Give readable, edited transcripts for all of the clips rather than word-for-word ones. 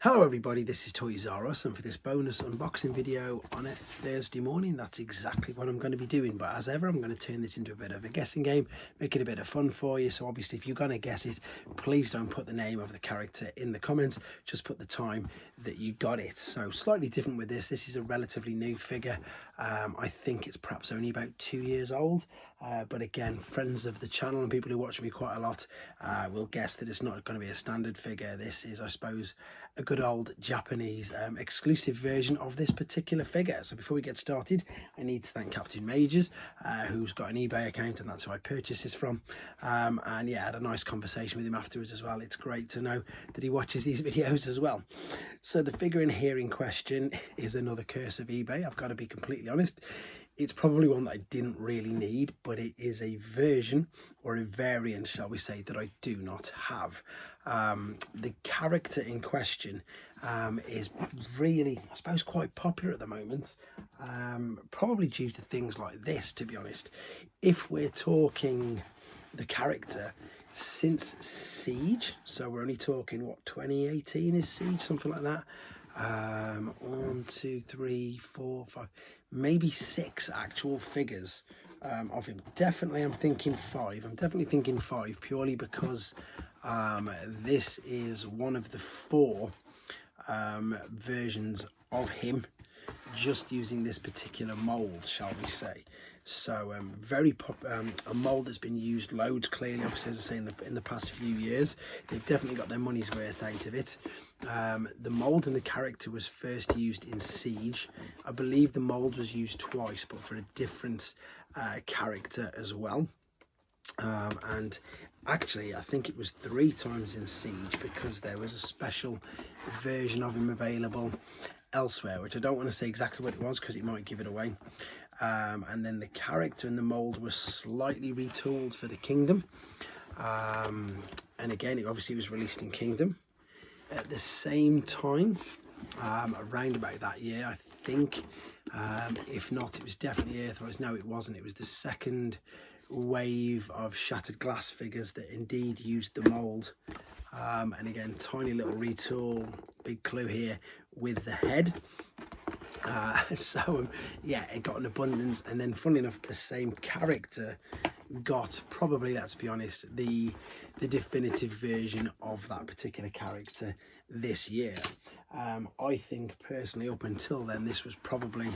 Hello everybody, this is Toyzaros, and for this bonus unboxing video on a Thursday morning, that's exactly what I'm going to be doing. But as ever, I'm going to turn this into a bit of a guessing game, make it a bit of fun for you. So obviously if you're going to guess it, please don't put the name of the character in the comments, just put the time that you got it. So slightly different with this is a relatively new figure. I think it's perhaps only about 2 years old, but again, friends of the channel and people who watch me quite a lot will guess that it's not going to be a standard figure. This is, I suppose, a good old Japanese exclusive version of this particular figure. So before we get started, I need to thank Captain Majors, who's got an eBay account, and that's who I purchased this from. And yeah, I had a nice conversation with him afterwards as well. It's great to know that he watches these videos as well. So the figure in here in question is another curse of eBay. I've got to be completely honest. It's probably one that I didn't really need, but it is a version or a variant, shall we say, that I do not have. The character in question is really, I suppose, quite popular at the moment, probably due to things like this, to be honest. If we're talking the character since Siege, so we're only talking, what, 2018 is Siege, something like that. 1, 2, 3, 4, 5, maybe 6 actual figures of him. Definitely I'm thinking 5. I'm definitely thinking 5, purely because this is one of the 4 versions of him, just using this particular mold, shall we say. So a mold that's been used loads, clearly, obviously, as I say, in the past few years. They've definitely got their money's worth out of it. The mold and the character was first used in Siege. I believe the mold was used twice, but for a different character as well. And actually I think it was 3 times in Siege, because there was a special version of him available elsewhere, which I don't want to say exactly what it was because it might give it away. And then the character and the mold was slightly retooled for the Kingdom, and again, it obviously was released in Kingdom at the same time, around about that year, I think. If not, it was definitely Earthrise. No, it wasn't. It was the second wave of Shattered Glass figures that indeed used the mold. And again, tiny little retool, big clue here with the head. Yeah, it got an abundance. And then funnily enough, the same character got, probably, let's be honest, the definitive version of that particular character this year. I think personally, up until then, this was probably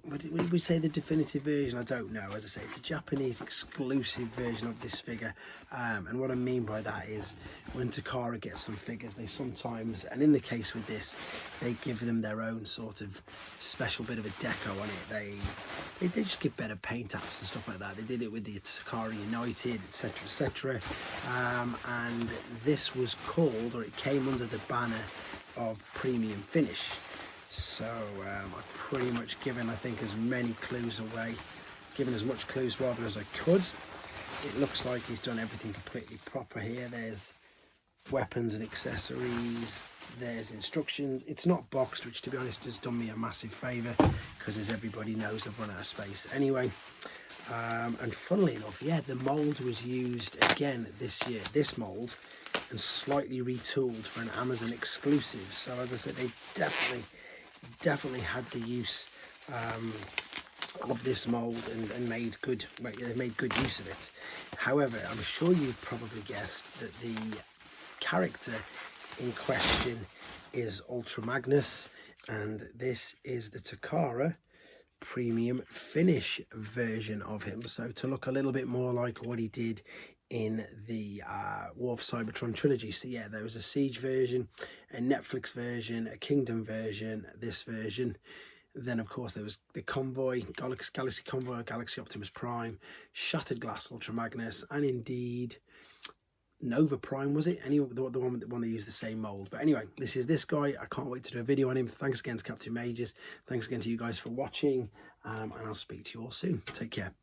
would we say the definitive version? I don't know. As I say, it's a Japanese exclusive version of this figure, and what I mean by that is when Takara gets some figures, they sometimes, and in the case with this, they give them their own sort of special bit of a deco on it. They just give better paint apps and stuff like that. They did it with the Takara United, etc, etc, and this was called, or it came under the banner of Premium Finish. So I've pretty much given, I think, as many clues away, given as much clues rather as I could. It looks like he's done everything completely proper here. There's weapons and accessories, there's instructions. It's not boxed, which to be honest has done me a massive favour, because as everybody knows, I've run out of space anyway. And funnily enough, yeah, the mould was used again this year, this mould, and slightly retooled for an Amazon exclusive. So as I said, they definitely had the use of this mold and made good use of it. However, I'm sure you've probably guessed that the character in question is Ultra Magnus, and this is the Takara Premium Finish version of him, so to look a little bit more like what he did in the War for Cybertron trilogy. So yeah, there was a Siege version, a Netflix version, a Kingdom version, this version. Then of course there was the Convoy, Galaxy Convoy, Galaxy Optimus Prime, Shattered Glass Ultra Magnus, and indeed Nova Prime, was it? The one that used the same mold. But anyway, this is this guy. I can't wait to do a video on him. Thanks again to Captain Majors. Thanks again to you guys for watching, and I'll speak to you all soon. Take care.